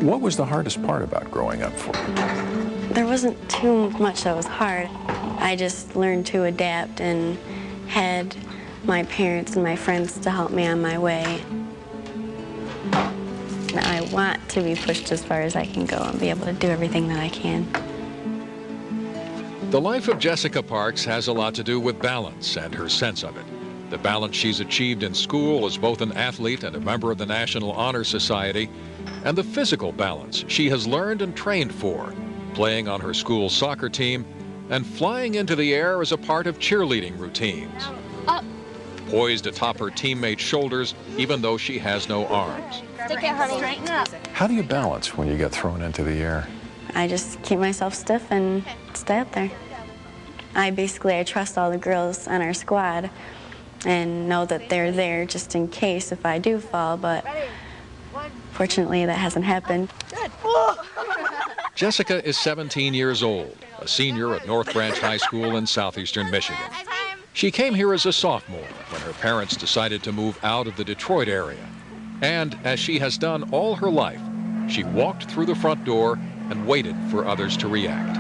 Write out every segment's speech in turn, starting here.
What was the hardest part about growing up for you? There wasn't too much that was hard. I just learned to adapt and had my parents and my friends to help me on my way. I want to be pushed as far as I can go and be able to do everything that I can. The life of Jessica Parks has a lot to do with balance and her sense of it. The balance she's achieved in school as both an athlete and a member of the National Honor Society, and the physical balance she has learned and trained for, playing on her school soccer team and flying into the air as a part of cheerleading routines. Poised atop her teammates' shoulders, even though she has no arms. Stick it, honey. Straighten up. How do you balance when you get thrown into the air? I just keep myself stiff and stay up there. I trust all the girls on our squad and know that they're there just in case if I do fall, but fortunately that hasn't happened. Good. Jessica is 17 years old, a senior at North Branch High School in southeastern Michigan. She came here as a sophomore when her parents decided to move out of the Detroit area. And as she has done all her life, she walked through the front door and waited for others to react.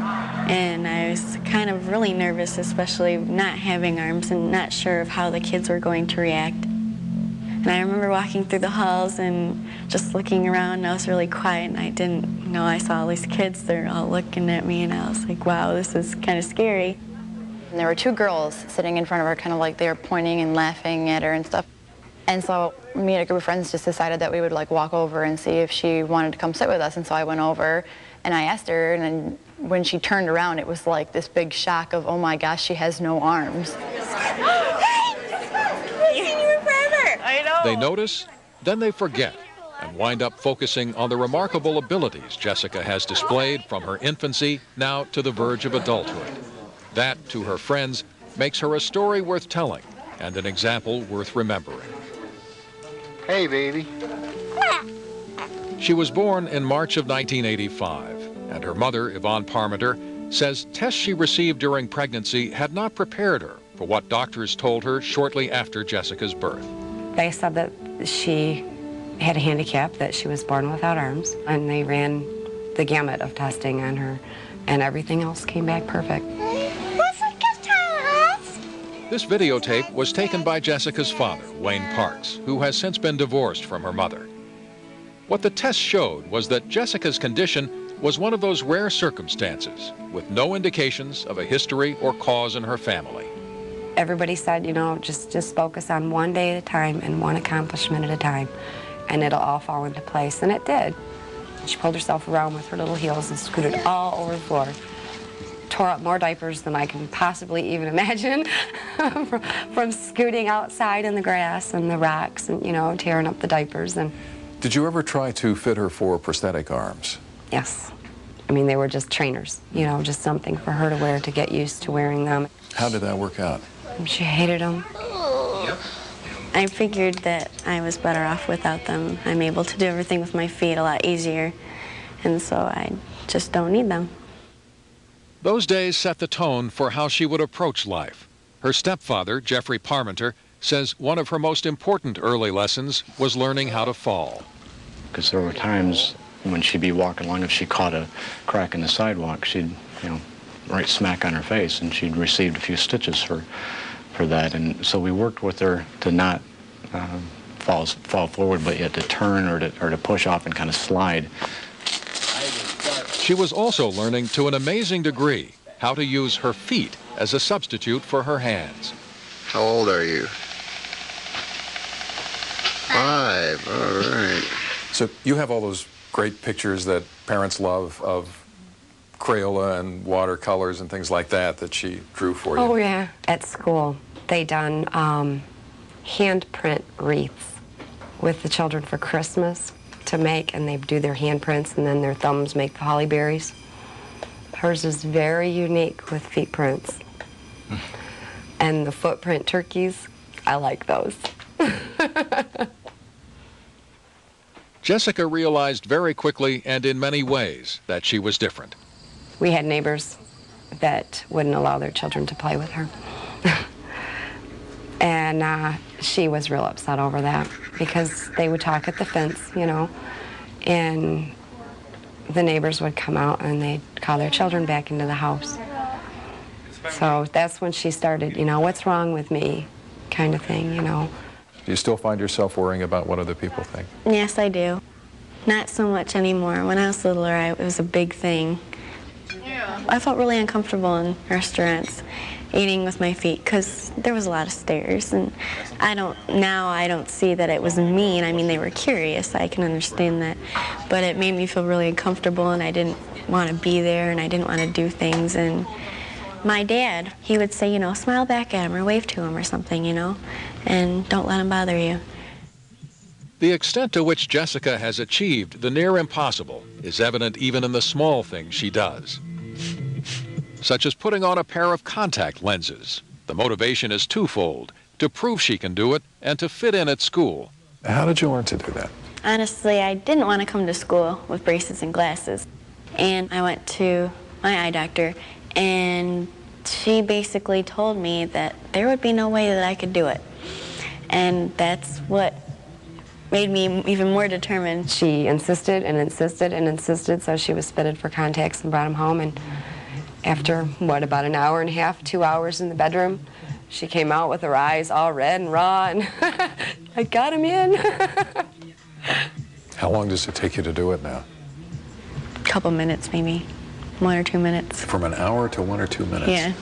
And I was kind of really nervous, especially not having arms and not sure of how the kids were going to react. And I remember walking through the halls and just looking around, and I was really quiet, and I didn't know I saw all these kids. They're all looking at me, and I was like, wow, this is kind of scary. And there were two girls sitting in front of her, kind of like they were pointing and laughing at her and stuff. And so me and a group of friends just decided that we would like walk over and see if she wanted to come sit with us. And so I went over and I asked her, and then when she turned around, it was like this big shock of, oh my gosh, she has no arms. They notice, then they forget, and wind up focusing on the remarkable abilities Jessica has displayed from her infancy now to the verge of adulthood. That, to her friends, makes her a story worth telling and an example worth remembering. Hey, baby. She was born in March of 1985, and her mother, Yvonne Parmenter, says tests she received during pregnancy had not prepared her for what doctors told her shortly after Jessica's birth. They said that she had a handicap, that she was born without arms, and they ran the gamut of testing on her, and everything else came back perfect. This videotape was taken by Jessica's father, Wayne Parks, who has since been divorced from her mother. What the test showed was that Jessica's condition was one of those rare circumstances with no indications of a history or cause in her family. Everybody said, you know, just focus on one day at a time and one accomplishment at a time, and it'll all fall into place, and it did. She pulled herself around with her little heels and scooted all over the floor. Tore up more diapers than I can possibly even imagine from scooting outside in the grass and the rocks and, you know, tearing up the diapers. And did you ever try to fit her for prosthetic arms? yes. I mean, they were just trainers, you know, just something for her to wear to get used to wearing them. How did that work out? She hated them. I figured that I was better off without them. I'm able to do everything with my feet a lot easier, and so I just don't need them. Those days set the tone for how she would approach life. Her stepfather, Jeffrey Parmenter, says one of her most important early lessons was learning how to fall. Because there were times when she'd be walking along, if she caught a crack in the sidewalk, she'd, you know, right smack on her face, and she'd received a few stitches for that. And so we worked with her to not fall forward, but yet to turn or to push off and kind of slide. She was also learning to an amazing degree how to use her feet as a substitute for her hands. How old are you? 5, all right. So you have all those great pictures that parents love of Crayola and watercolors and things like that that she drew for you. Oh, yeah. At school, they done handprint wreaths with the children for Christmas to make, and they do their handprints, and then their thumbs make the holly berries. Hers is very unique with feet prints. And the footprint turkeys, I like those. Jessica realized very quickly and in many ways that she was different. We had neighbors that wouldn't allow their children to play with her. And she was real upset over that because they would talk at the fence, you know, and the neighbors would come out and they'd call their children back into the house. So that's when she started, you know, what's wrong with me kind of thing, you know. Do you still find yourself worrying about what other people think? Yes, I do. Not so much anymore. When I was littler, it was a big thing. I felt really uncomfortable in restaurants eating with my feet because there was a lot of stares, and now I don't see that it was mean. I mean, they were curious. I can understand that, but it made me feel really uncomfortable, and I didn't want to be there, and I didn't want to do things. And my dad, he would say, you know, smile back at him or wave to him or something, you know, and don't let him bother you. The extent to which Jessica has achieved the near impossible is evident even in the small things she does, such as putting on a pair of contact lenses. The motivation is twofold: to prove she can do it and to fit in at school. How did you learn to do that? Honestly, I didn't want to come to school with braces and glasses. And I went to my eye doctor, and she basically told me that there would be no way that I could do it. And that's what made me even more determined. She insisted and insisted and insisted, so she was fitted for contacts and brought them home. And after, about an hour and a half, 2 hours in the bedroom, she came out with her eyes all red and raw, and I got him in. How long does it take you to do it now? A couple minutes, maybe 1 or 2 minutes. From an hour to 1 or 2 minutes? Yeah.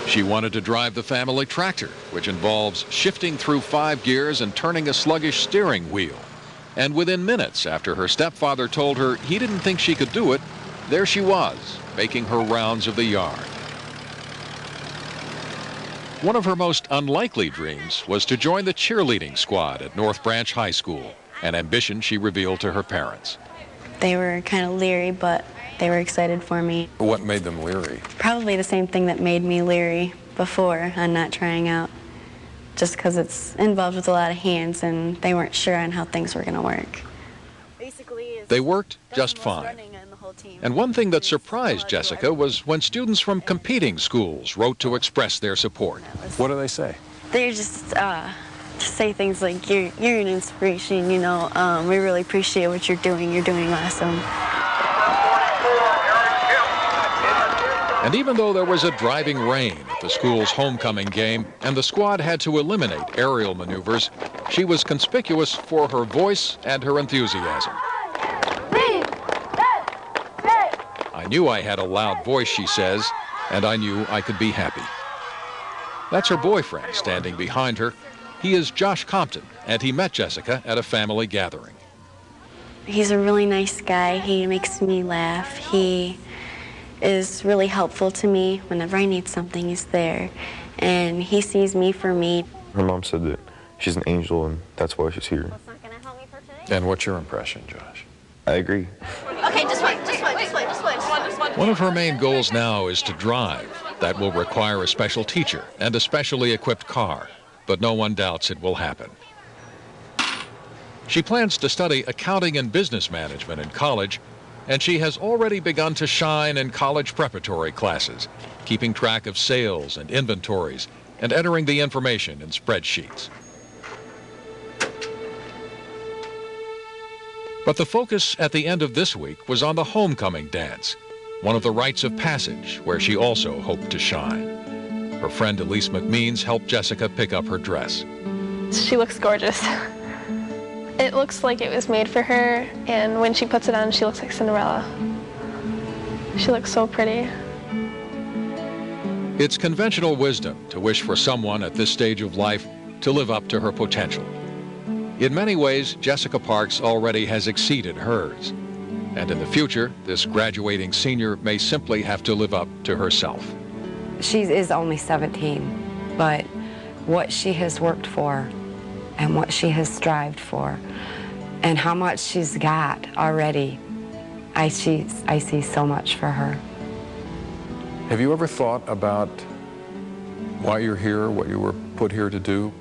She wanted to drive the family tractor, which involves shifting through 5 gears and turning a sluggish steering wheel. And within minutes after her stepfather told her he didn't think she could do it, there she was, making her rounds of the yard. One of her most unlikely dreams was to join the cheerleading squad at North Branch High School, an ambition she revealed to her parents. They were kind of leery, but they were excited for me. What made them leery? Probably the same thing that made me leery before on not trying out, just because it's involved with a lot of hands, and they weren't sure on how things were going to work. They worked just fine. And one thing that surprised Jessica was when students from competing schools wrote to express their support. What do they say? They just say things like, you're an inspiration, you know, we really appreciate what you're doing awesome. And even though there was a driving rain at the school's homecoming game and the squad had to eliminate aerial maneuvers, she was conspicuous for her voice and her enthusiasm. I knew I had a loud voice, she says, and I knew I could be happy. That's her boyfriend standing behind her. He is Josh Compton, and he met Jessica at a family gathering. He's a really nice guy. He makes me laugh. He is really helpful to me. Whenever I need something, he's there. And he sees me for me. Her mom said that she's an angel, and that's why she's here. And what's your impression, Josh? I agree. Okay, just wait. One of her main goals now is to drive. That will require a special teacher and a specially equipped car, but no one doubts it will happen. She plans to study accounting and business management in college, and she has already begun to shine in college preparatory classes, keeping track of sales and inventories and entering the information in spreadsheets. But the focus at the end of this week was on the homecoming dance, one of the rites of passage where she also hoped to shine. Her friend Elise McMeans helped Jessica pick up her dress. She looks gorgeous. It looks like it was made for her, and when she puts it on, she looks like Cinderella. She looks so pretty. It's conventional wisdom to wish for someone at this stage of life to live up to her potential. In many ways, Jessica Parks already has exceeded hers. And in the future, this graduating senior may simply have to live up to herself. She is only 17, but what she has worked for and what she has strived for and how much she's got already, I see so much for her. Have you ever thought about why you're here, what you were put here to do?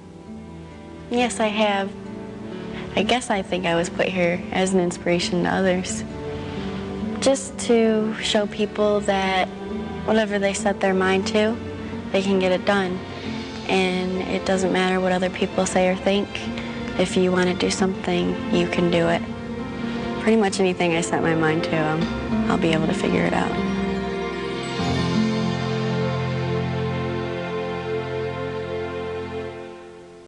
Yes, I have. I guess I think I was put here as an inspiration to others. Just to show people that whatever they set their mind to, they can get it done. And it doesn't matter what other people say or think. If you want to do something, you can do it. Pretty much anything I set my mind to, I'll be able to figure it out.